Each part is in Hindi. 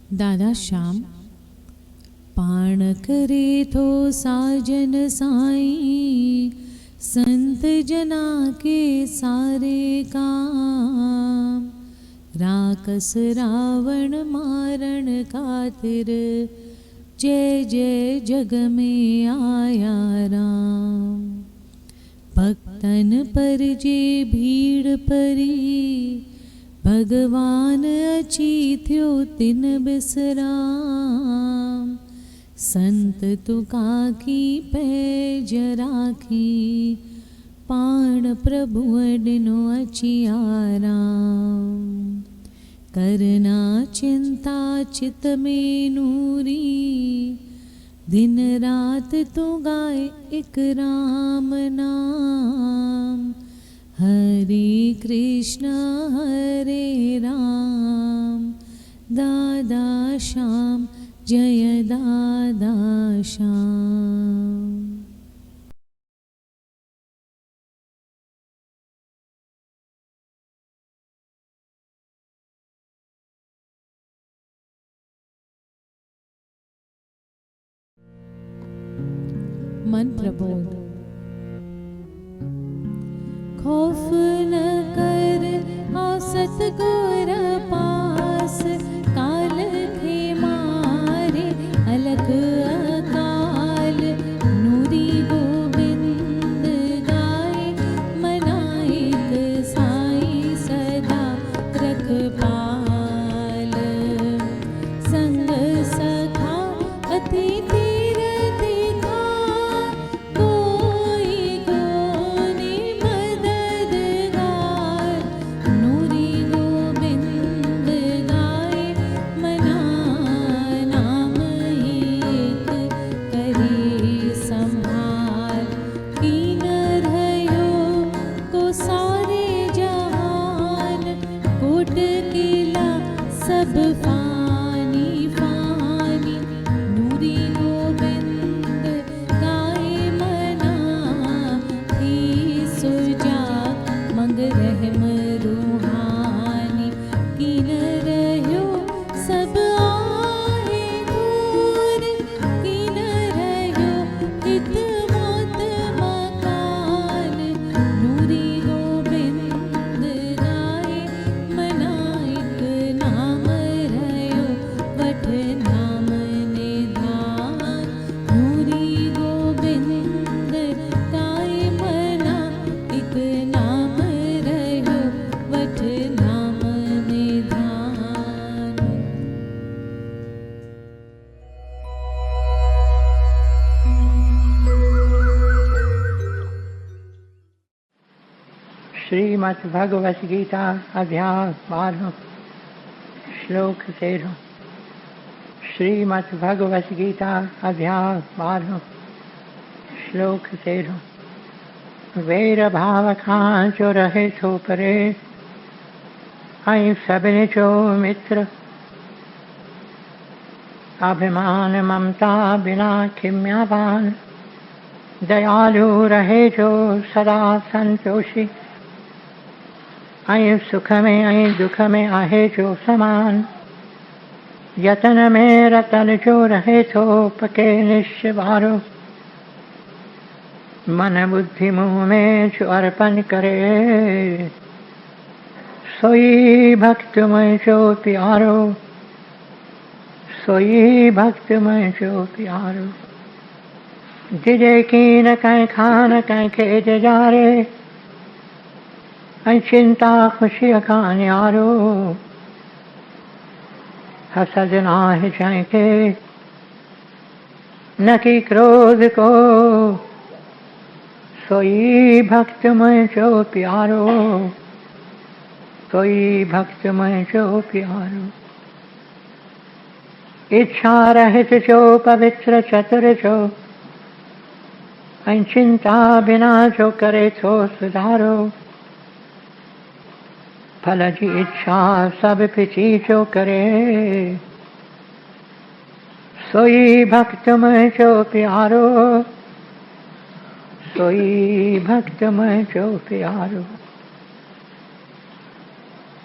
दादा श्याम पाण करे थो साजन साईं, संत जना के सारे काम। राकस रावण मारण खातिर, जय जय जग में आया राम। भक्तन पर जे भीड़ परी, भगवान अची थियो तिन बिसराम। संत तुका की पैज राखी, पाण प्रभु ॾिनो अची आराम। करना चिंता चित में नूरी, दिन रात तू गाए एक राम नाम। हरे कृष्ण हरे राम, दादा श्याम जय दादा श्याम। मंत्र बोल। खौफ न कर आ सतगुर पास, काल थे मारे अलग अकाल। नूरी गोविंद गाए मनाइक साई सदा रखपाल। संग सखा अतिथि सब फानी फानी। नूरी गोविंद गाए मना, थी सुजाग मंग रहम रूहानी। कीन रह्यो सब आहे दूर, कीन रह्यो हित मौत मकान। नूरी गोविंद गाए मना, एक नाम वठ नाम निधान। नूरी गोविंद गाए मना, एक नाम रह्यो वठ नाम निधान। श्रीमद् भगवत गीता अध्याय 12 श्लोक 13। श्रीमद् भगवत गीता अध्याय 12 श्लोक 13। वैर भाव खां जो रहे थो परे, ऐं सभिनी जो मित्र। अभिमान ममता बिना खिम्यावान, दयालु रहे जो सदा संतोषी। ऐं सुख में ऐं दुख में आहे जो समान, यतन में रतन जो रहे थो पके निश्चवारो। मन बुद्धि मुँह में जो अर्पण करे, सोई भक्त में जो प्यारो। सोई भक्त में जो प्यारो। जिजे कीन कहीं खान कहीं खेज जारे, ऐं चिंता खुशी का न्यारो। हसद नाहि जंहिंखे न की क्रोध को, सोई भक्त मुंहिंजो प्यारो। सोई भक्त मुंहिंजो प्यारो। इच्छा रहित जो पवित्र चतुर जो, ऐं चिंता बिना जो करे थो सुधारो। फल जी इच्छा सब पिछी जो करे, सोई भक्त मुंहिंजो प्यारो। सोई भक्त मुंहिंजो प्यारो।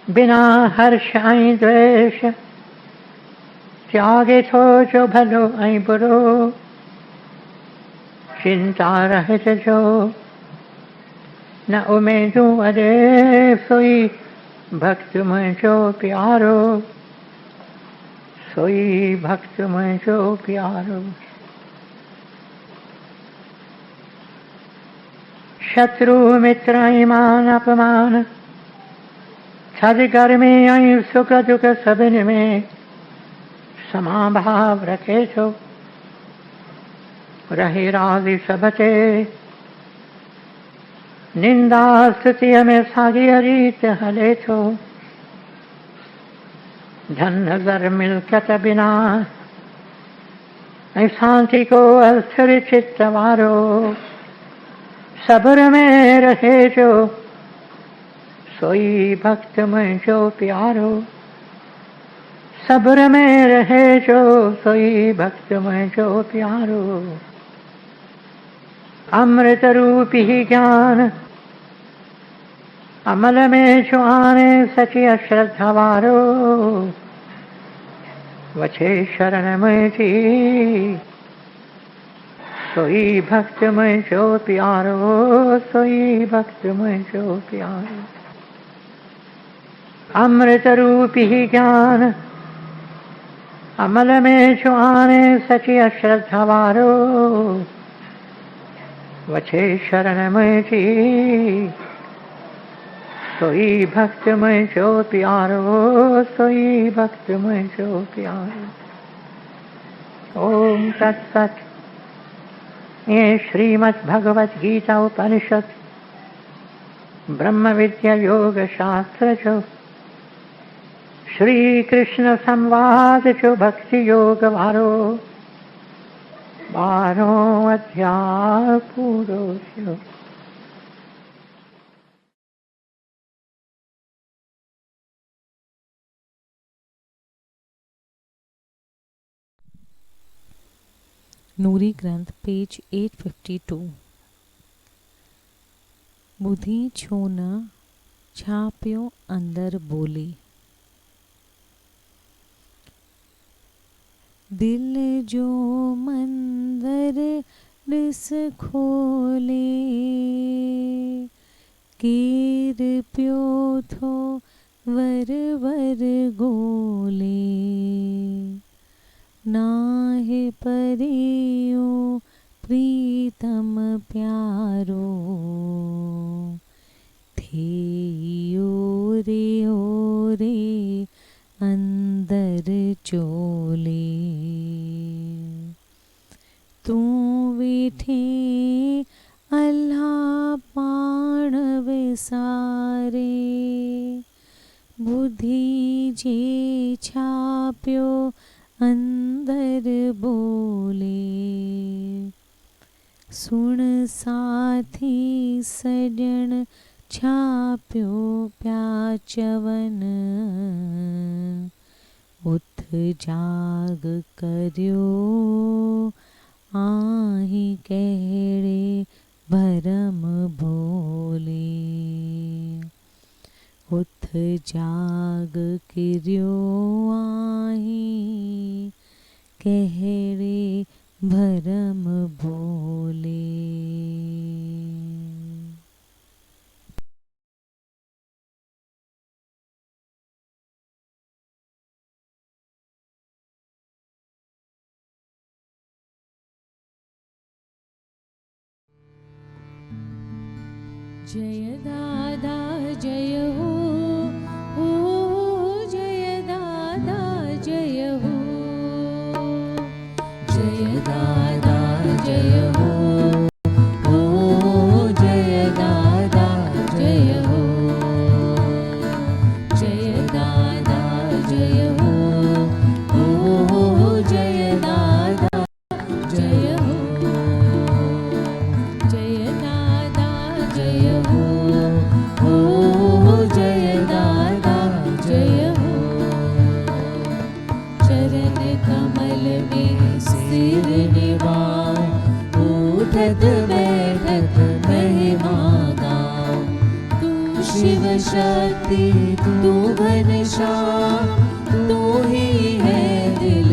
बिना हर्ष ऐं द्वेष, त्यागे थो जो भलो ऐं बुरो, चिंता रहित जो न उमेदूं अॾे, सोई भक्त मुंहिंजो प्यारो, सोई भक्त मुंहिंजो प्यारो। शत्रु मित्र ऐं मान अपमान, थधि गर्मी ऐं सुख दुख सभिनी में समाभाव रखे थो, रहे राज़ी सभ ते, निंदा स्तुतीअ में साॻीअ रीत हले थो। धन ज़र मिल्कियत बिना ऐं शांति को अस्थिर चित्त वारो, सब्र में रहे जो सोई भक्त मुंहिंजो प्यारो, सब्र में रहे जो सोई भक्त मुंहिंजो प्यारो। अमृत रूपी ज्ञान अमल में जो आने सची अश्रद्धा वारो, वछे शरण मुंहिंजी सोई भक्त मुंहिंजो प्यारो, सोई भक्त मुंहिंजो प्यारो। अमृत रूपी ज्ञान अमल में जो आने सची अश्रद्धा वारो, वछे शरण मुंहिंजी सोई भक्त मुंहिंजो प्यारो, सोई भक्त मुंहिंजो प्यारो। ओम तत्सत। ये श्रीमद् भगवत गीता उपनिषद ब्रह्म विद्या योग शास्त्र जो श्री कृष्ण संवाद जो भक्ति योग वारो 12 अध्याय पूरो थियो। नूरी ग्रंथ पेज 852। बुद्धि छो न छापियो अंदर बोली, दिल जो मंदर ॾिस खोले, केर पियो थो वर वर गोले, नाहे परियो प्रीतम प्यारो, थे ओरे ओरे अंदर चोले, तू वेठे अल्लाह पाण विसारे, बुद्धि जे छापियो अंदर बोले, सुण साथी सजण छापियो प्या चवन, उथ जाग करियो आही कहिड़े भरम भोले, उथ जाग किरियो आही कहिड़े भरम भोले। जय दादा जय हो, ओ जय दादा जय हो, जय दादा जय हो, ओ जय दादा जय हो, जय दादा जय हो, ओ जय दादा जय हो, जय दादा जय हो, ओ जय दादा जय हो, चरण कमल में सिर निवाओ, उठत बैठत महिमा गाओ, तू शिव शक्ति तू घनश्याम, तू ही है दिल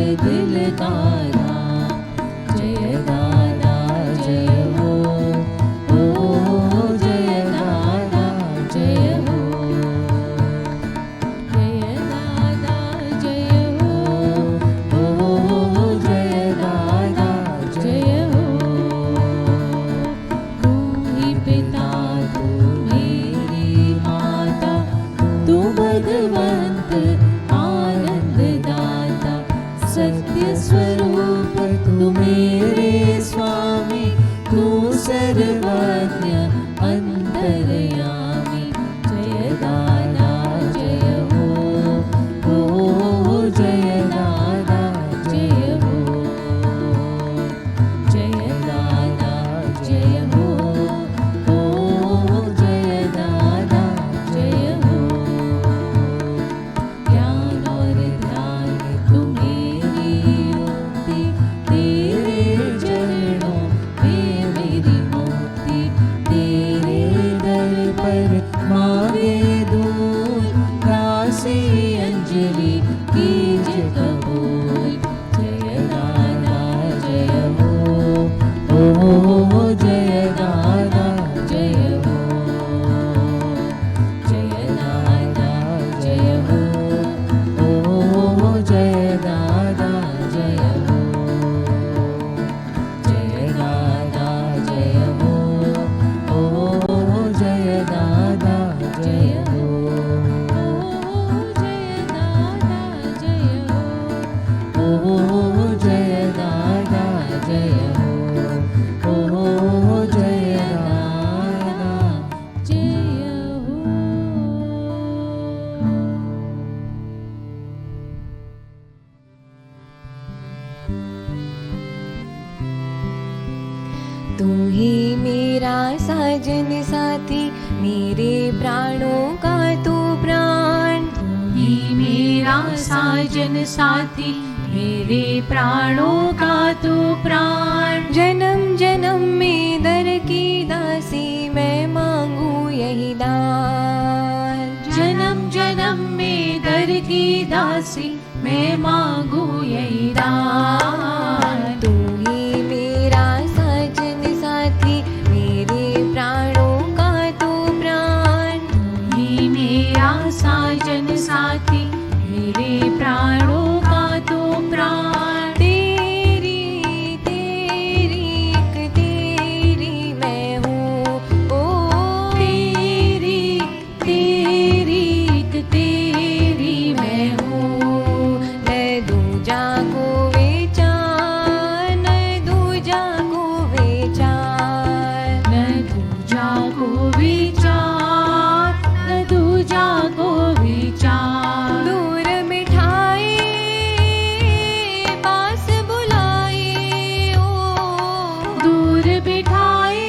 कीज कबूल। जय दादा जय हो, ओ जय दादा जय हो। जय दादा जय हो, ओ जय दादा जय हो। जय दादा जय हो, ओ जय दादा जय हो। जय दादा जय हो, ओ जय दादा जय हो, ओ जय दादा जय हो। तू ही मेरा साजन साथी, मेरे प्राणों का तू प्राण। तू ही मेरा साजन साथी, मेरे प्राणों का तू प्राण। जन्म जन्म में दर की दासी, मैं मांगू यही दान। जन्म जन्म में दर की दासी, मैं मांगू यही दान। तू ही मेरा साजन साथी, मेरे प्राणों का तू प्राण। तू ही मेरा साजन साथी, मेरे प्राणों का तू प्राण। तेरी तेरी एक तेरी मैं हूँ, ओ तेरी तेरी एक तेरी मैं हूँ। न दूजा को विचार, न दूजा को विचार। न दूजा को विचार, न दूजा को विचार। दूर बिठाए पास बुलाए, ओ दूर बिठाए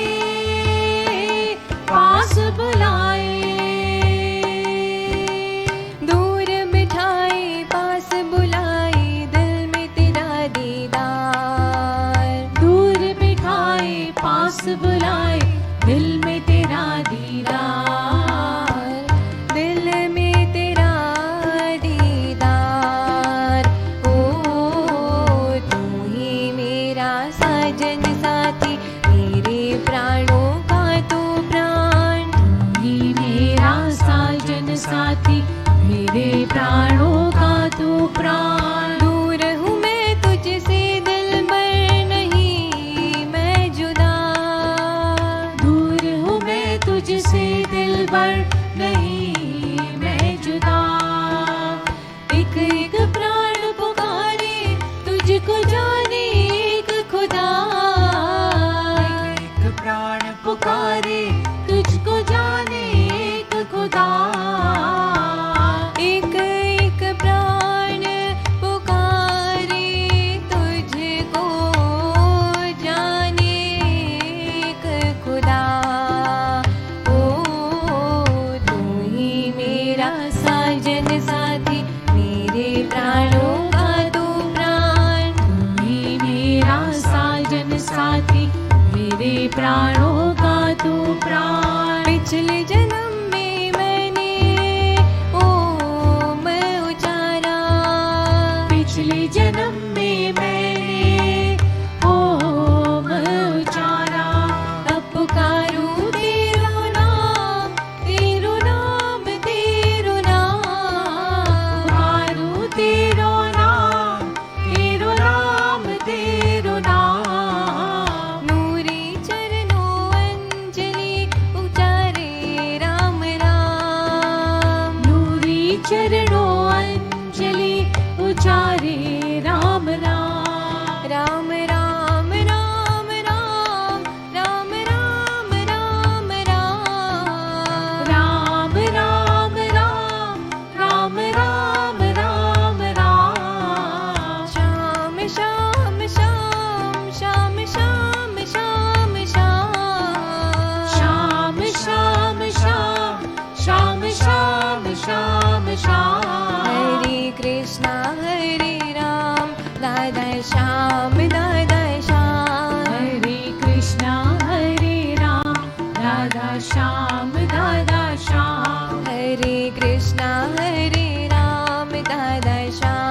पास बुलाए। दूर बिठाए पास बुलाए, दिल में तेरा दीदार। दूर बिठाए पास बुलाए, दिल में तेरा दीदार। दिल में तेरा दीदार। ओ तू ही मेरा साजन साथी, मेरे प्राणों का तू प्राण। तू ही मेरा साजन साथी, मेरे प्राणों का तू प्राण। दूर हूँ मैं तुझसे दिल भर, नहीं मैं जुदा। दूर हूँ मैं तुझसे दिल भर, नहीं मैं जुदा। एक एक प्राण पुकारे तुझको जाने एक खुदा। एक प्राण पुकारे तुझको जाने एक खुदा। एक एक प्राण पुकारे तुझको जाने एक खुदा। ओ तू ही मेरा साजन साथी, मेरे प्राणों का तू प्राण। तू ही मेरा साजन साथी, मेरे प्राणों का तू प्राण। पिछले जन्म में मैंने ओम उचारा। पिछले जन्म में मैंने ओम उचारा। अब पुकारूं तेरो नाम, तेरो नाम, तेरो नाम। पुकारूं तेरो नाम, तेरो नाम, तेरो नाम। नूरी चरणों अंजलि उचारे राम राम। नूरी चरणों अंजलि उचारे राम राम। राम राम राम राम, राम राम राम राम। राम राम राम, राम राम राम राम। श्याम श्याम श्याम, श्याम श्याम श्याम श्याम। श्याम श्याम श्याम, श्याम श्याम श्याम श्याम। हरे कृष्णा हरे राम, दादा श्याम दादा श्याम। हरे कृष्णा हरे राम, राधा श्याम दादा श्याम। हरे कृष्णा हरे राम, दादा श्याम।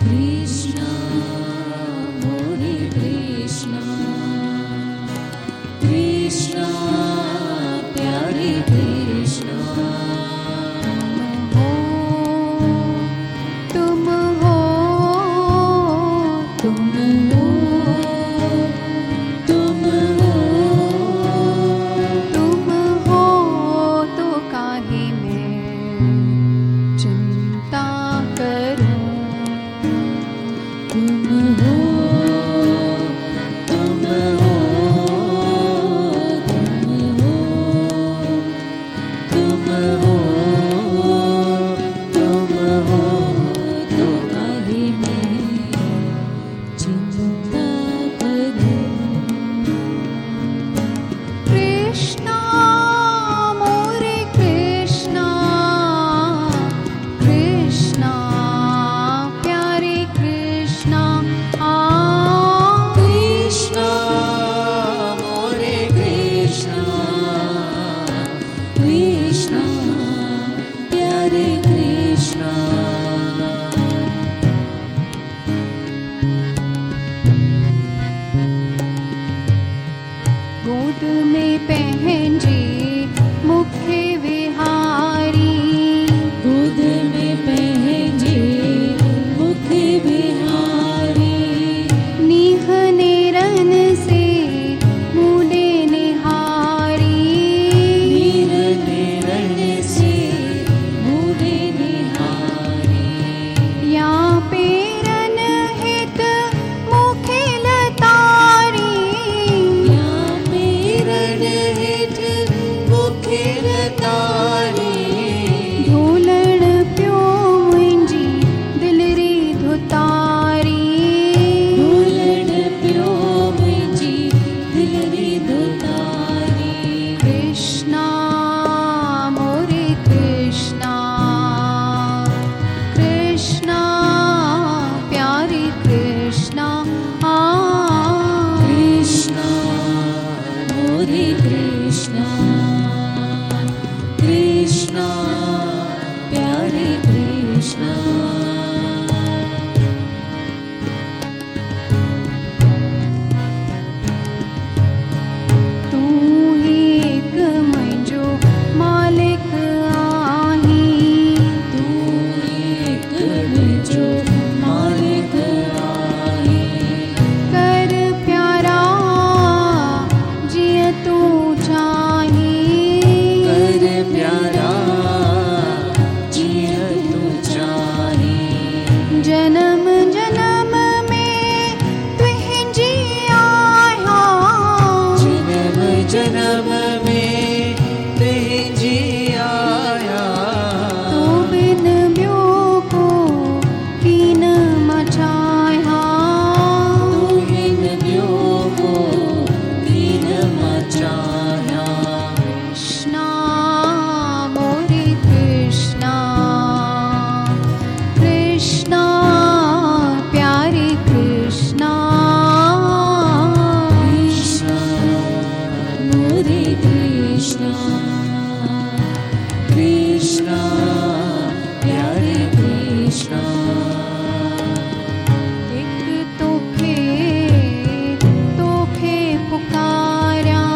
कृष्णा मोरे कृष्णा कृष्णा प्यारे कृष्णा तुम हो तुम हो तुम हो तुम हो तो काहे मैं चिंता करूं तुम हो तुम हो तुम हो तुम हो तो काहे मैं चिंता करूं कृष्णा मोरे कृष्णा कृष्णा प्यारे कृष्णा कृष्णा मोरे कृष्णा कृष्णा प्यारे कृष्णा गोद में पहनजे मुख्य विहारी गोद में पहजे मुख बिहारी निह निरन से मुने निहारी नीर निरण से मुने निहारी या पेरन हित मुखिल तारी या पेरण हित मुखिल तारी ढोलण प्यो मुंहिंजी दिल री धुतारी ढोलण पियो मुंहिंजी दिल री धुतारी कृष्णा मोरे कृष्णा कृष्णा प्यारे कृष्णा कृष्णा मोरे कृष्णा कृष्णा प्यारे कृष्णा तू ही एक मुंहिंजो मालिक आहीं तू एक मुंहिंजो मालिक आहे कर प्यारा जीअं तू चाहीं कर प्यारा जीअं तू चाहीं जन्म जन्म में तुंहिंजी आहियां जन्म जन्म में तुंहिंजी आया तो बिन ॿियो को कीन मचायां तू हिन ॿियो को कीन मचाया कृष्णा मोरे कृष्णा कृष्णा प्यारे कृष्णा कृष्णा मोरे कृष्णा कृष्णा प्यारे कृष्णा एक तोखे तोखे पुकारियां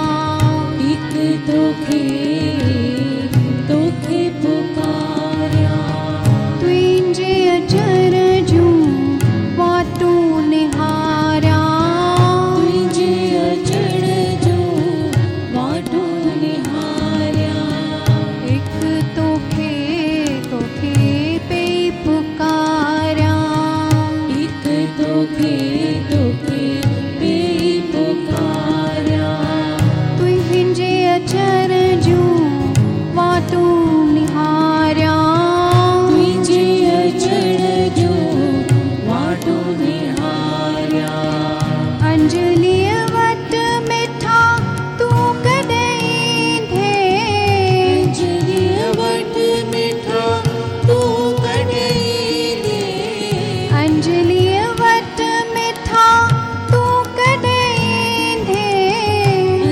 एक तोखे तोखे पुकारिया तुंहिंजे अचर जूं वाटूं निहारियां तुंहिंजे अचण जो वाटो निहारिया एक तोखे तोखे पई पुकारियां एक तोखे तोखे पे पुकारिया तुंहिंजे अचर जूं वाटूं निहारियां तुंहिंजे अचण जो वाटो निहारिया अंजलिय वट मिठा तूं कॾहिं ईंदे अंजलिय वट मिठा तू कॾहिं दे अंजलिय वट मिठा तूं कॾहिं ईंदे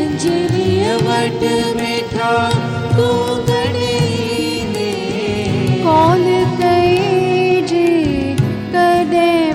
अंजलिय वट मिठा तू कॾहिं दे कौल कई जे कॾहिं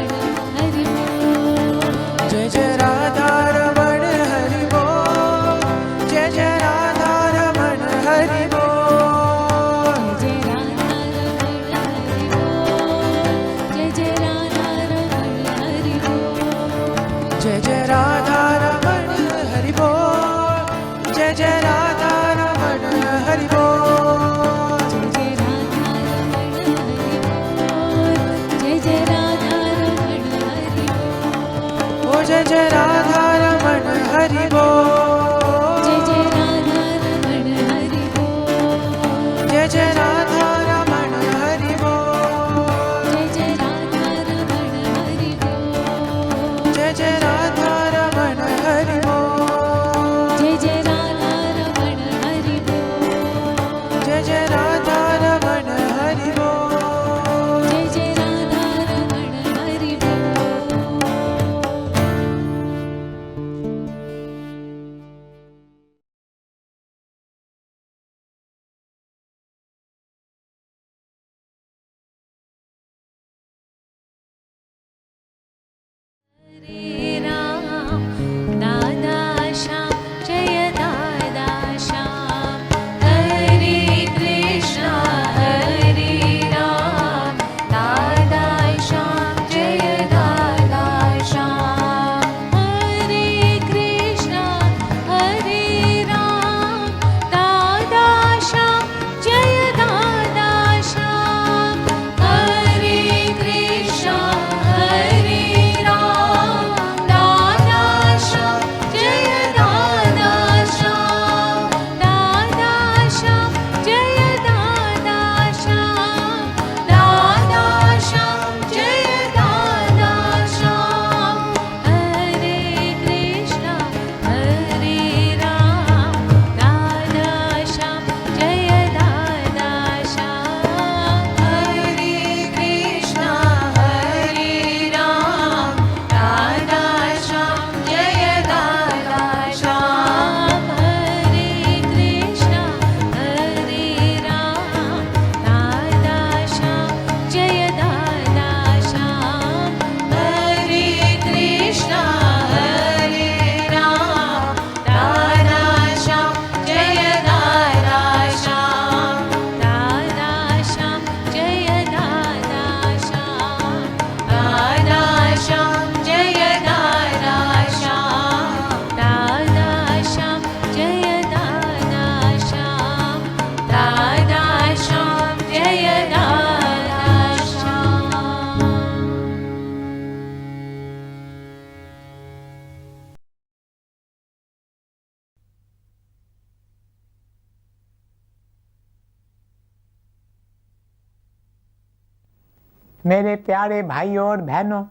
मेरे प्यारे भाइयों और बहनों,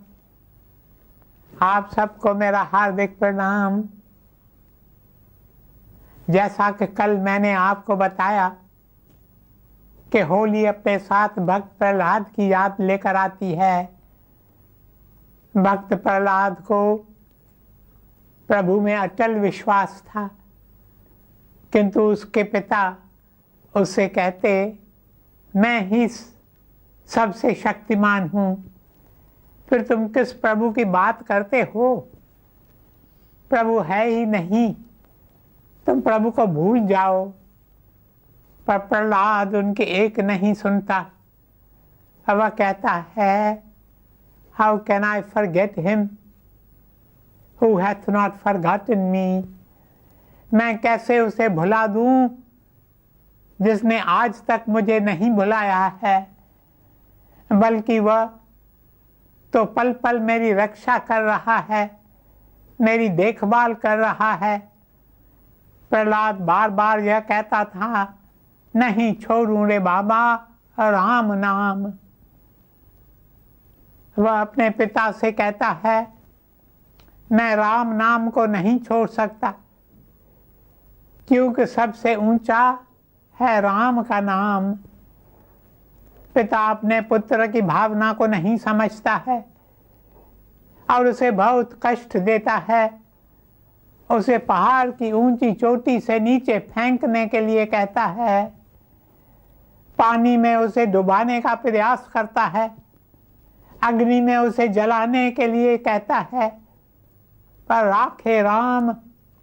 आप सबको मेरा हार्दिक प्रणाम। जैसा कि कल मैंने आपको बताया कि होली अपने साथ भक्त प्रहलाद की याद लेकर आती है। भक्त प्रहलाद को प्रभु में अटल विश्वास था, किंतु उसके पिता उससे कहते, मैं ही सबसे शक्तिमान हूँ, फिर तुम किस प्रभु की बात करते हो? प्रभु है ही नहीं, तुम प्रभु को भूल जाओ। पर प्रहलाद उनकी एक नहीं सुनता। अब वह कहता है, how can I forget him who hath not forgotten me? मैं कैसे उसे भुला दूं जिसने आज तक मुझे नहीं भुलाया है, बल्कि वह तो पल पल मेरी रक्षा कर रहा है, मेरी देखभाल कर रहा है। प्रहलाद बार बार यह कहता था, नहीं छोड़ूं रे बाबा राम नाम। वह अपने पिता से कहता है, मैं राम नाम को नहीं छोड़ सकता, क्योंकि सबसे ऊंचा है राम का नाम। पिता अपने पुत्र की भावना को नहीं समझता है और उसे बहुत कष्ट देता है। उसे पहाड़ की ऊंची चोटी से नीचे फेंकने के लिए कहता है, पानी में उसे डुबाने का प्रयास करता है, अग्नि में उसे जलाने के लिए कहता है, पर राखे राम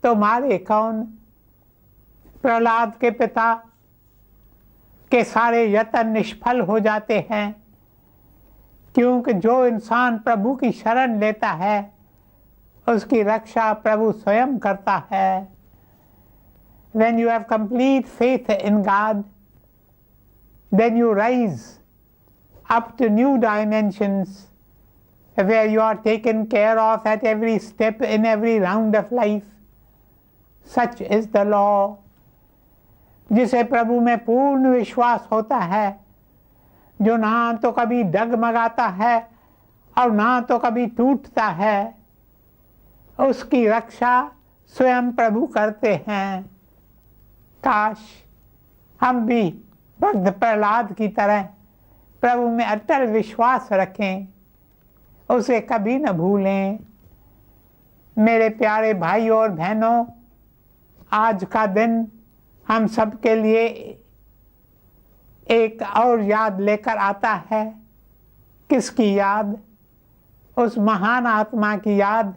तो मारे कौन? प्रहलाद के पिता के सारे यत्न निष्फल हो जाते हैं, क्योंकि जो इंसान प्रभु की शरण लेता है उसकी रक्षा प्रभु स्वयं करता है। When you have complete faith in God, then you rise up to new dimensions where you are taken care of at every step in every round of life. Such is the law. जिसे प्रभु में पूर्ण विश्वास होता है, जो ना तो कभी डगमगाता है और ना तो कभी टूटता है, उसकी रक्षा स्वयं प्रभु करते हैं। काश हम भी भक्त प्रहलाद की तरह प्रभु में अटल विश्वास रखें, उसे कभी न भूलें। मेरे प्यारे भाइयों और बहनों, आज का दिन हम सब के लिए एक और याद लेकर आता है। किसकी याद? उस महान आत्मा की याद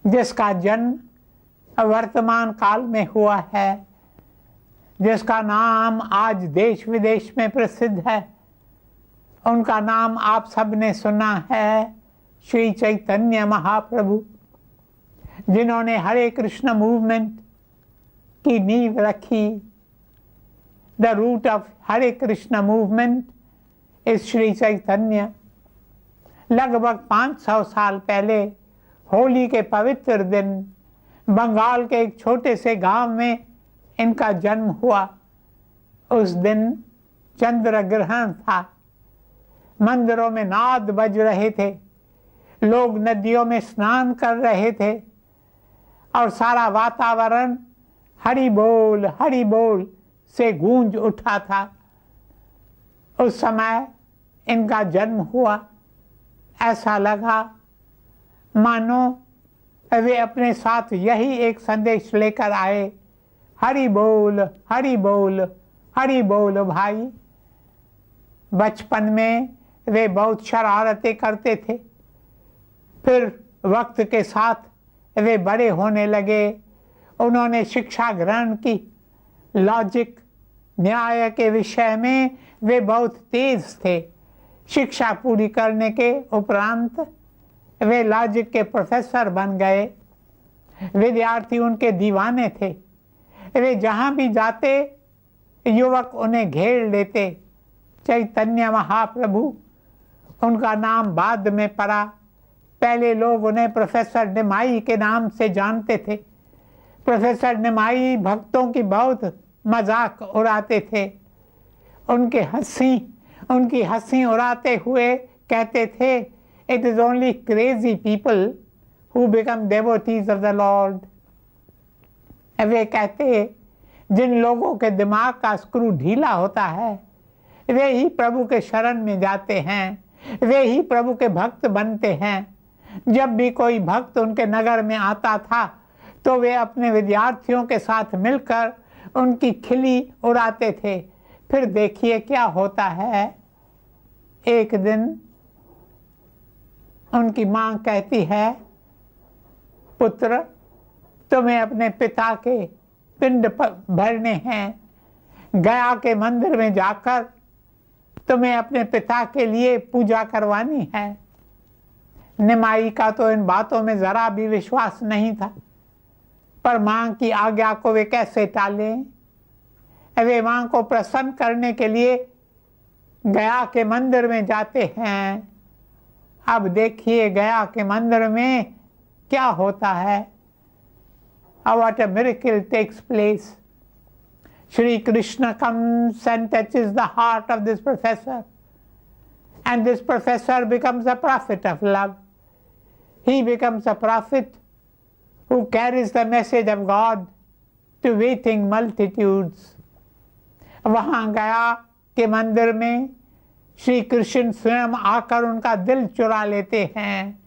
जिसका जन्म वर्तमान काल में हुआ है, जिसका नाम आज देश विदेश में प्रसिद्ध है। उनका नाम आप सब ने सुना है, श्री चैतन्य महाप्रभु, जिन्होंने हरे कृष्ण मूवमेंट की नींव रखी। The root of Hare Krishna movement is Shri Chaitanya. लगभग 500 साल पहले होली के पवित्र दिन बंगाल के एक छोटे से गांव में इनका जन्म हुआ। उस दिन चंद्र ग्रहण था, मंदिरों में नाद बज रहे थे, लोग नदियों में स्नान कर रहे थे और सारा वातावरण हरि बोल से गूंज उठा था। उस समय इनका जन्म हुआ। ऐसा लगा मानो वे अपने साथ यही एक संदेश लेकर आए, हरि बोल हरि बोल भाई। बचपन में वे बहुत शरारतें करते थे, फिर वक्त के साथ वे बड़े होने लगे। उन्होंने शिक्षा ग्रहण की। लॉजिक, न्याय के विषय में वे बहुत तेज थे। शिक्षा पूरी करने के उपरांत वे लॉजिक के प्रोफेसर बन गए। विद्यार्थी उनके दीवाने थे। वे जहाँ भी जाते युवक उन्हें घेर लेते। चैतन्य महाप्रभु उनका नाम बाद में पड़ा। पहले लोग उन्हें प्रोफेसर निमाई के नाम से जानते थे। प्रोफेसर निमाई भक्तों की बहुत मजाक उड़ाते थे। उनके हंसी उनकी हंसी उड़ाते हुए कहते थे, it is only crazy people who become devotees of the lord. वे कहते, जिन लोगों के दिमाग का स्क्रू ढीला होता है वे ही प्रभु के शरण में जाते हैं, वे ही प्रभु के भक्त बनते हैं। जब भी कोई भक्त उनके नगर में आता था तो वे अपने विद्यार्थियों के साथ मिलकर उनकी खिल्ली उड़ाते थे। फिर देखिए क्या होता है। एक दिन उनकी मां कहती है, पुत्र तुम्हें अपने पिता के पिंड भरने हैं, गया के मंदिर में जाकर तुम्हें अपने पिता के लिए पूजा करवानी है। निमाई का तो इन बातों में जरा भी विश्वास नहीं था, पर मां की आज्ञा को वे कैसे टालें। वे मां को प्रसन्न करने के लिए गया के मंदिर में जाते हैं। अब देखिए गया के मंदिर में क्या होता है। What a miracle takes place. Shri Krishna comes and touches the heart of this professor, and this professor becomes a prophet of love. He becomes a prophet who carries the message of God to waiting multitudes. वहाँ गया के मंदिर में श्री कृष्ण स्वयं आकर उनका दिल चुरा लेते हैं।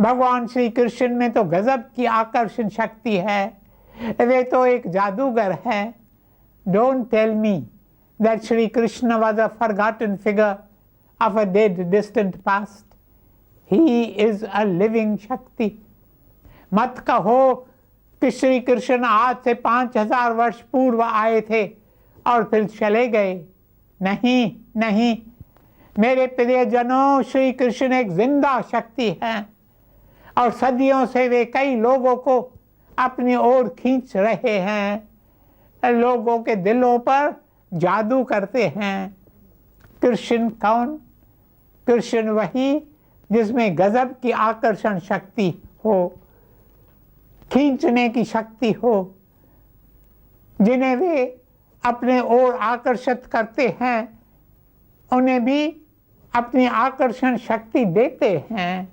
भगवान श्री कृष्ण में तो गजब की आकर्षण शक्ति है, वे तो एक जादूगर है। Don't tell me that Shri Krishna was a forgotten figure of a dead, distant past. He is a living Shakti. मत कहो कि श्री कृष्ण आज से 5000 वर्ष पूर्व आए थे और फिर चले गए। नहीं नहीं, मेरे प्रियजनों, श्री कृष्ण एक जिंदा शक्ति है और सदियों से वे कई लोगों को अपनी ओर खींच रहे हैं, लोगों के दिलों पर जादू करते हैं। कृष्ण कौन? कृष्ण वही जिसमें गजब की आकर्षण शक्ति हो, खींचने की शक्ति हो, जिन्हें वे अपने ओर आकर्षित करते हैं उन्हें भी अपनी आकर्षण शक्ति देते हैं।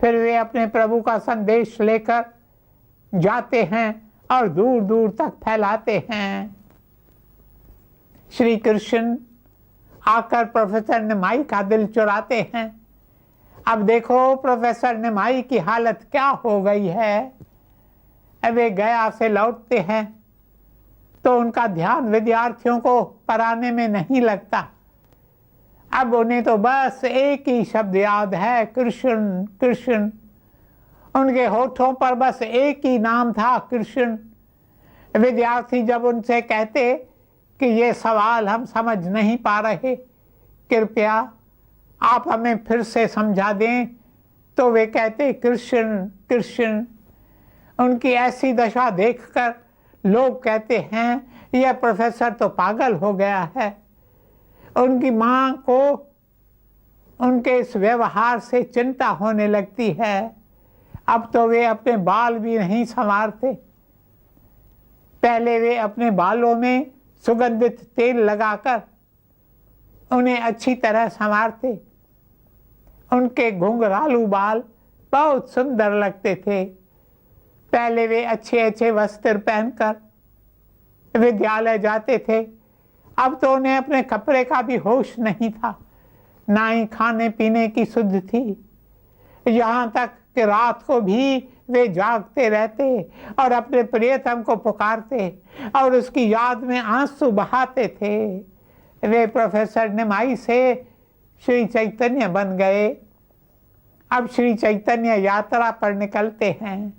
फिर वे अपने प्रभु का संदेश लेकर जाते हैं और दूर दूर तक फैलाते हैं। श्री कृष्ण आकर प्रोफेसर निमाई का दिल चुराते हैं। अब देखो प्रोफेसर निमाई की हालत क्या हो गई है। वे गया से लौटते हैं तो उनका ध्यान विद्यार्थियों को पढ़ाने में नहीं लगता। अब उन्हें तो बस एक ही शब्द याद है, कृष्ण कृष्ण। उनके होठों पर बस एक ही नाम था, कृष्ण। विद्यार्थी जब उनसे कहते कि ये सवाल हम समझ नहीं पा रहे, कृपया आप हमें फिर से समझा दें, तो वे कहते कृष्ण कृष्ण। उनकी ऐसी दशा देखकर लोग कहते हैं यह प्रोफेसर तो पागल हो गया है। उनकी मां को उनके इस व्यवहार से चिंता होने लगती है। अब तो वे अपने बाल भी नहीं संवारते। पहले वे अपने बालों में सुगंधित तेल लगाकर उन्हें अच्छी तरह संवारते। उनके घुंघरालू बाल बहुत सुंदर लगते थे। पहले वे अच्छे अच्छे वस्त्र पहनकर विद्यालय जाते थे। अब तो उन्हें अपने कपड़े का भी होश नहीं था, ना ही खाने पीने की सुध थी। यहाँ तक कि रात को भी वे जागते रहते और अपने प्रियतम को पुकारते और उसकी याद में आंसू बहाते थे। वे प्रोफेसर निमाई से श्री चैतन्य बन गए। अब श्री चैतन्य यात्रा पर निकलते हैं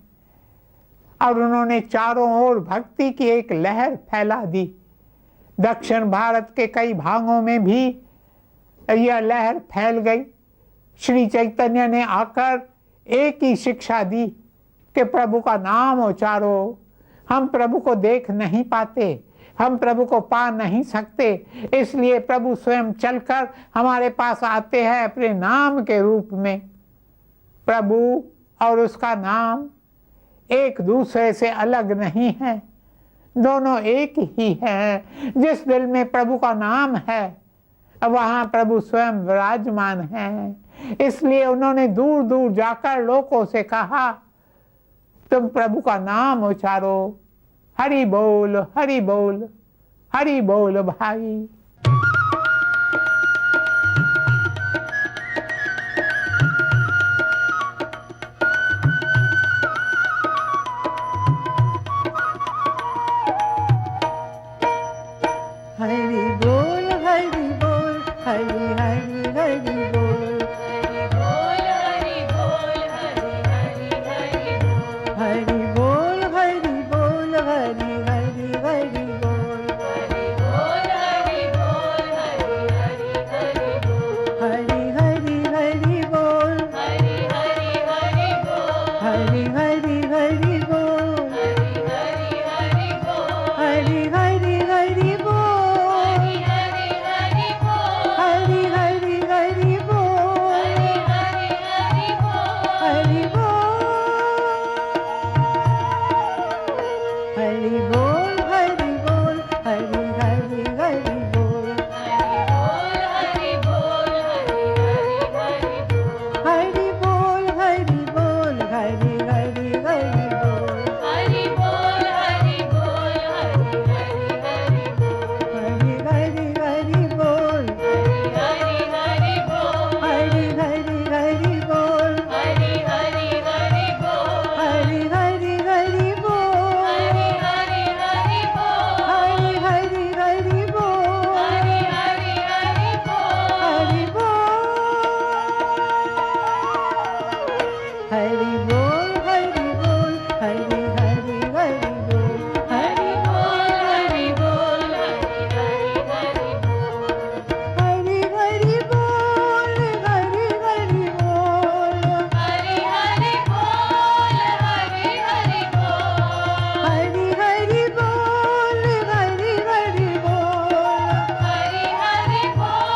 और उन्होंने चारों ओर भक्ति की एक लहर फैला दी। दक्षिण भारत के कई भागों में भी यह लहर फैल गई। श्री चैतन्य ने आकर एक ही शिक्षा दी कि प्रभु का नाम उचारो। हम प्रभु को देख नहीं पाते, हम प्रभु को पा नहीं सकते, इसलिए प्रभु स्वयं चलकर हमारे पास आते हैं अपने नाम के रूप में। प्रभु और उसका नाम एक दूसरे से अलग नहीं है, दोनों एक ही हैं। जिस दिल में प्रभु का नाम है वहाँ प्रभु स्वयं विराजमान हैं। इसलिए उन्होंने दूर दूर जाकर लोगों से कहा, तुम प्रभु का नाम उच्चारो, हरि बोल हरि बोल हरि बोल भाई। हरि बोल हरि बोल हरि हरि हरि बोल हरि बोल हरि बोल हरि बोल हरि हरि हरि बोल हरि हरि हरि बोल हरि हरि हरि बोल हरि हरि हरि बोल हरि हरि हरि बोल हरि बोल हरि बोल हरि हरि हरि बोल हरि बोल हरि बोल हरि हरि हरि बोल हरि हरि हरि बोल हरि हरि हरि बोल हरि हरि हरि बोल हरि हरि हरि बोल हरि बोल हरि बोल हरि हरि हरि बोल हरि हरि हरि बोल हरि हरि बोल हरि हरि बोल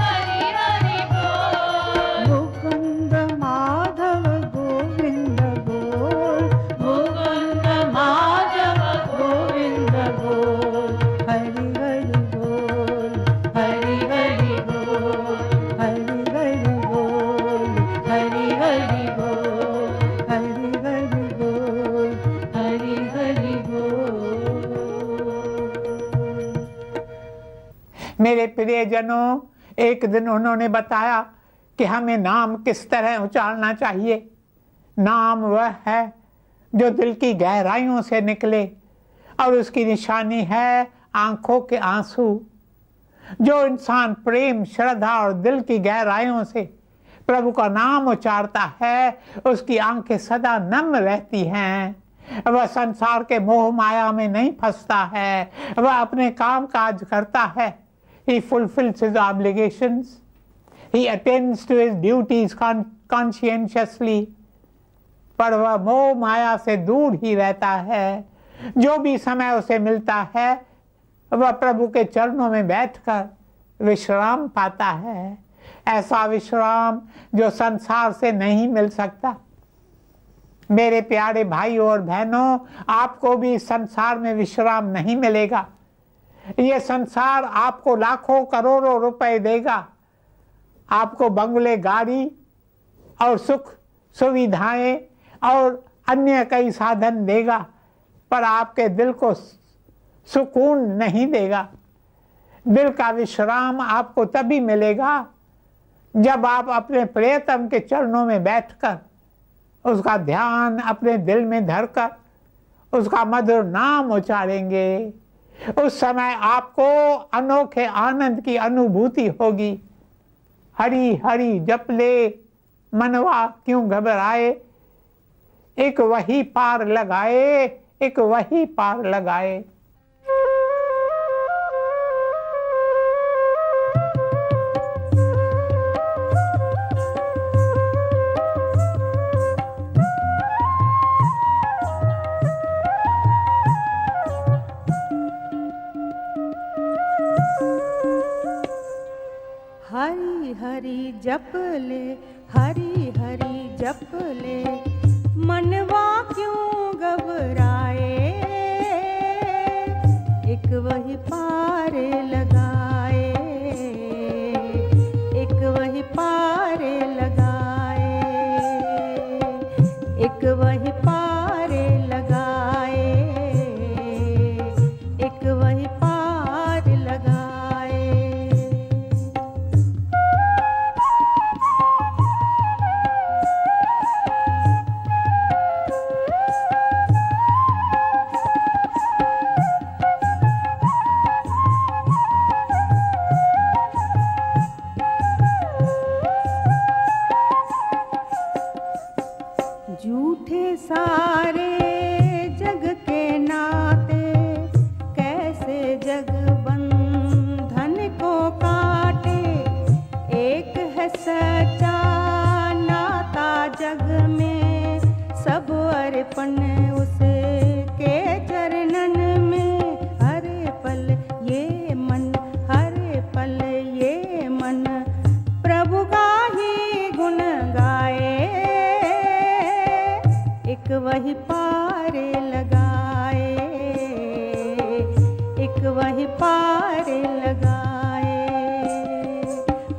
हरि हरि बोल मुकुंद माधव गोविंद बोल मुकुंद माधव गोविंद बोल हरि हरि बोल हरि हरि बोल हरि हरि बोल हरि हरि बोल हरि हरि बोल हरि हरि बोल। मेरे प्रियजनों, एक दिन उन्होंने बताया कि हमें नाम किस तरह उच्चारना चाहिए। नाम वह है जो दिल की गहराइयों से निकले और उसकी निशानी है आंखों के आंसू। जो इंसान प्रेम, श्रद्धा और दिल की गहराइयों से प्रभु का नाम उच्चारता है, उसकी आंखें सदा नम रहती हैं। वह संसार के मोह माया में नहीं फंसता है, वह अपने काम काज करता है। He fulfills his obligations. He attends to his duties conscientiously. पर वह मोह माया से दूर ही रहता है। जो भी समय उसे मिलता है, वह प्रभु के चरणों में बैठकर विश्राम पाता है। ऐसा विश्राम जो संसार से नहीं मिल सकता। मेरे प्यारे भाइयों और बहनों, आपको भी इस संसार में विश्राम नहीं मिलेगा। ये संसार आपको लाखों करोड़ों रुपए देगा, आपको बंगले, गाड़ी और सुख सुविधाएं और अन्य कई साधन देगा, पर आपके दिल को सुकून नहीं देगा। दिल का विश्राम आपको तभी मिलेगा जब आप अपने प्रियतम के चरणों में बैठकर उसका ध्यान अपने दिल में धरकर उसका मधुर नाम उच्चारेंगे। उस समय आपको अनोखे आनंद की अनुभूति होगी। हरि हरि जप ले मनवा क्यों घबराए, एक वही पार लगाए, एक वही पार लगाए। हरि हरि जप ले, हरि हरि जप ले, मनवा क्यों घबराए, एक वही पार लगाए। वही पार लगाए, एक वही पार लगाए।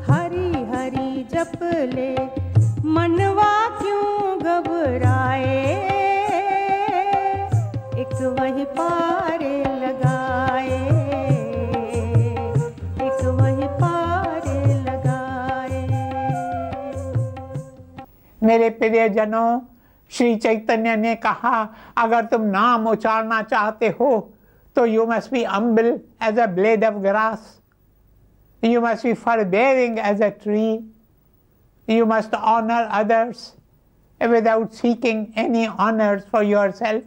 हरि हरि जप ले मनवा क्यों घबराए, एक वही पार लगाए, एक वही पार लगाए। मेरे प्रियजनों, श्री चैतन्य ने कहा, अगर तुम नाम उचारना चाहते हो तो you must be humble as a blade of grass, you must be forbearing as a tree, you must honor others without seeking any honors for yourself.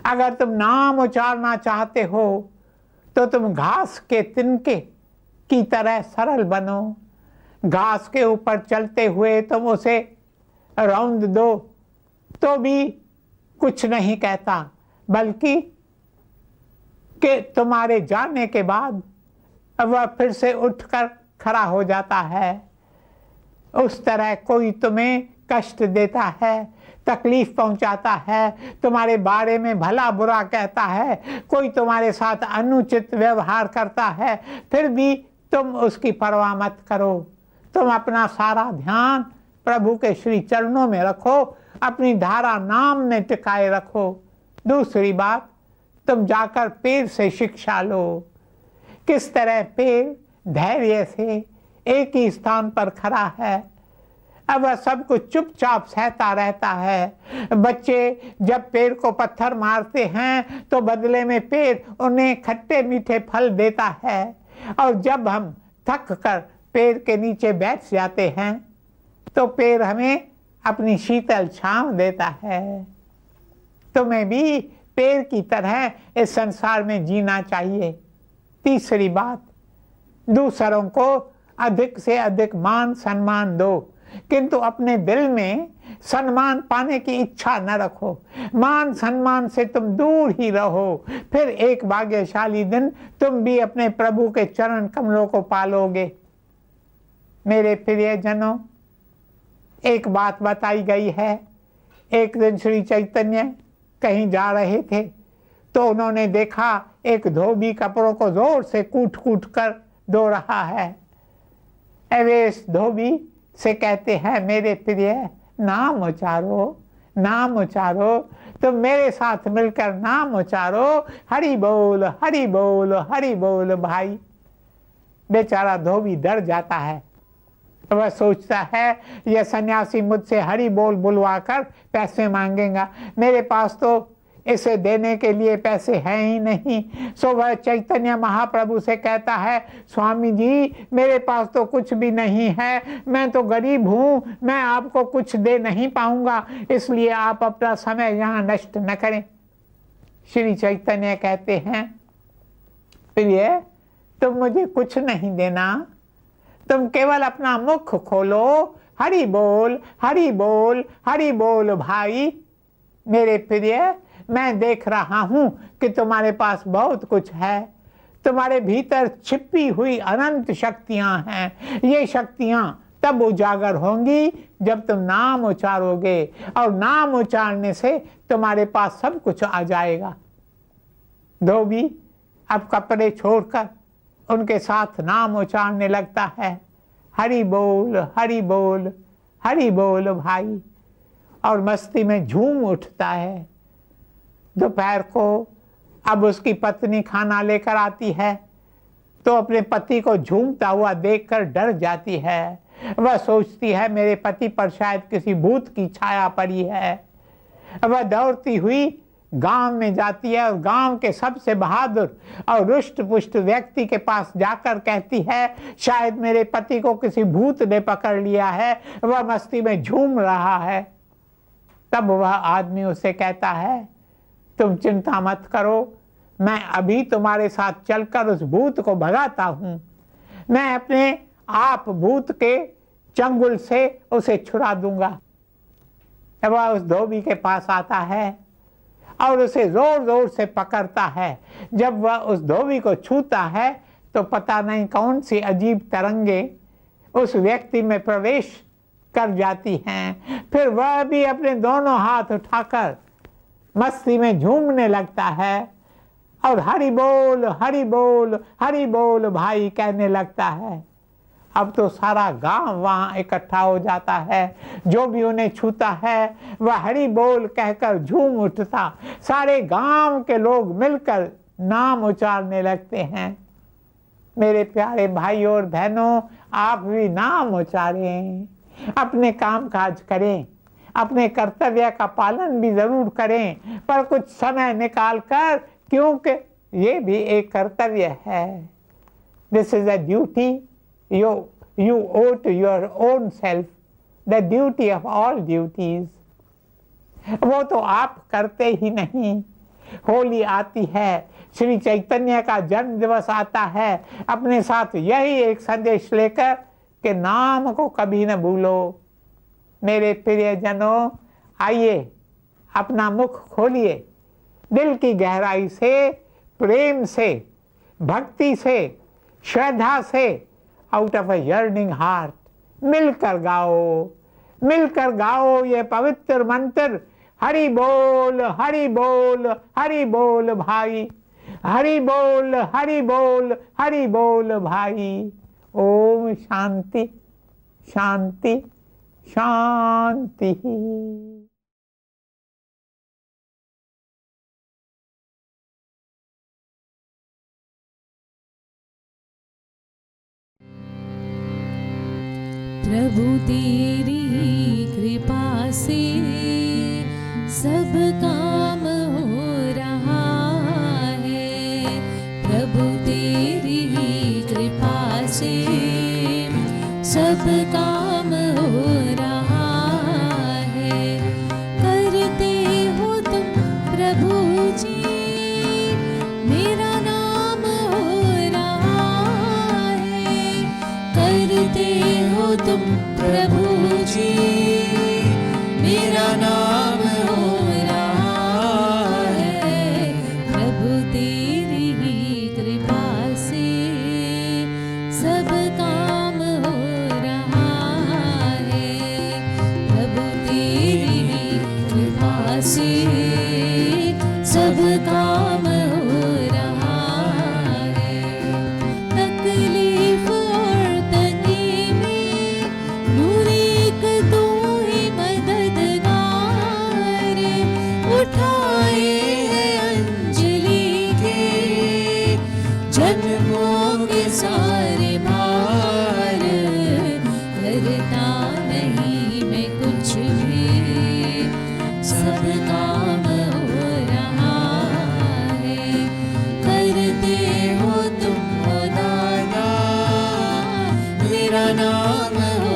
अगर तुम नाम उचारना चाहते हो तो तुम घास के तिनके की तरह सरल बनो। घास के ऊपर चलते हुए तुम उसे रौंद दो तो भी कुछ नहीं कहता, बल्कि कि तुम्हारे जाने के बाद वह फिर से उठकर खड़ा हो जाता है। उस तरह कोई तुम्हें कष्ट देता है, तकलीफ पहुंचाता है, तुम्हारे बारे में भला बुरा कहता है, कोई तुम्हारे साथ अनुचित व्यवहार करता है, फिर भी तुम उसकी परवाह मत करो। तुम अपना सारा ध्यान प्रभु के श्री चरणों में रखो, अपनी धारा नाम में टिकाए रखो। दूसरी बात, तुम जाकर पेड़ से शिक्षा लो। किस तरह पेड़ धैर्य से एक ही स्थान पर खड़ा है, अब वह सब कुछ चुपचाप सहता रहता है। बच्चे जब पेड़ को पत्थर मारते हैं तो बदले में पेड़ उन्हें खट्टे मीठे फल देता है, और जब हम थक कर पेड़ के नीचे बैठ जाते हैं तो पेड़ हमें अपनी शीतल छांव देता है। तुम्हें भी पेड़ की तरह इस संसार में जीना चाहिए। तीसरी बात, दूसरों को अधिक से अधिक मान सम्मान दो, किंतु अपने दिल में सम्मान पाने की इच्छा न रखो। मान सम्मान से तुम दूर ही रहो, फिर एक भाग्यशाली दिन तुम भी अपने प्रभु के चरण कमलों को पालोगे। मेरे प्रियजनों, एक बात बताई गई है। एक दिन श्री चैतन्य कहीं जा रहे थे तो उन्होंने देखा एक धोबी कपड़ों को जोर से कूट कूट कर धो रहा है। वे इस धोबी से कहते हैं, मेरे प्रिय नाम उचारो, नाम उचारो, तुम मेरे साथ मिलकर नाम उचारो, हरि बोल हरि बोल हरि बोल भाई। बेचारा धोबी डर जाता है। वह सोचता है यह सन्यासी मुझसे हरि बोल बुलवा कर पैसे मांगेगा, मेरे पास तो इसे देने के लिए पैसे हैं ही नहीं। सो वह चैतन्य महाप्रभु से कहता है, स्वामी जी मेरे पास तो कुछ भी नहीं है, मैं तो गरीब हूँ, मैं आपको कुछ दे नहीं पाऊंगा, इसलिए आप अपना समय यहाँ नष्ट न करें। श्री चैतन्य कहते हैं, प्रिय तुम मुझे कुछ नहीं देना, तुम केवल अपना मुख खोलो, हरि बोल हरि बोल हरि बोल भाई। मेरे प्रिय, मैं देख रहा हूं कि तुम्हारे पास बहुत कुछ है, तुम्हारे भीतर छिपी हुई अनंत शक्तियां हैं। ये शक्तियां तब उजागर होंगी जब तुम नाम उचारोगे, और नाम उचारने से तुम्हारे पास सब कुछ आ जाएगा। धोबी अब कपड़े छोड़कर उनके साथ नाम उचारने लगता है, हरि बोल हरि बोल हरि बोल भाई, और मस्ती में झूम उठता है। दोपहर को अब उसकी पत्नी खाना लेकर आती है तो अपने पति को झूमता हुआ देखकर डर जाती है। वह सोचती है मेरे पति पर शायद किसी भूत की छाया पड़ी है। वह दौड़ती हुई गांव में जाती है और गांव के सबसे बहादुर और रुष्ट पुष्ट व्यक्ति के पास जाकर कहती है, शायद मेरे पति को किसी भूत ने पकड़ लिया है, वह मस्ती में झूम रहा है। तब वह आदमी उसे कहता है, तुम चिंता मत करो, मैं अभी तुम्हारे साथ चलकर उस भूत को भगाता हूं। मैं अपने आप भूत के चंगुल से उसे छुड़ा दूंगा। वह उस धोबी के पास आता है और उसे जोर जोर से पकड़ता है। जब वह उस धोबी को छूता है तो पता नहीं कौन सी अजीब तरंगे उस व्यक्ति में प्रवेश कर जाती हैं। फिर वह भी अपने दोनों हाथ उठाकर मस्ती में झूमने लगता है और हरि बोल हरि बोल हरि बोल भाई कहने लगता है। अब तो सारा गांव वहां इकट्ठा हो जाता है। जो भी उन्हें छूता है वह हरि बोल कहकर झूम उठता। सारे गांव के लोग मिलकर नाम उच्चारने लगते हैं। मेरे प्यारे भाई और बहनों, आप भी नाम उच्चारें, अपने काम काज करें, अपने कर्तव्य का पालन भी जरूर करें, पर कुछ समय निकाल कर, क्योंकि ये भी एक कर्तव्य है। This is a duty you owe to your own self, the duty of all duties. वो तो आप करते ही नहीं। होली आती है, श्री चैतन्य का जन्म दिवस आता है, अपने साथ यही एक संदेश लेकर कि नाम को कभी न भूलो। मेरे प्रियजनों, आइए अपना मुख खोलिए, दिल की गहराई से, प्रेम से, भक्ति से, श्रद्धा से, out of a yearning heart मिलकर गाओ ये पवित्र मंत्र, हरि बोल हरि बोल हरि बोल भाई, हरि बोल हरि बोल हरि बोल भाई। ओम शांति शांति शांति। प्रभु तेरी कृपा से सब काम हो रहा है। प्रभु तेरी कृपा से सब काम हो रहा है। करते हो तुम प्रभु जी, मेरा नाम हो रहा है। करते हो तुम प्रभु जी, मेरा नाम हो रहा है। प्रभु तेरी ही कृपा से सब काम हो रहा है। प्रभु तेरी ही कृपा से सब काम हो रहा है। तकलीफ और तंगी में नूर एक तू ही मददगार, उठाए हैं अंजलि के जन्मों के सारे भार। करता नहीं मैं कुछ भी, सब काम हो रहा है। करते हो तुम हो दादा, मेरा नाम हो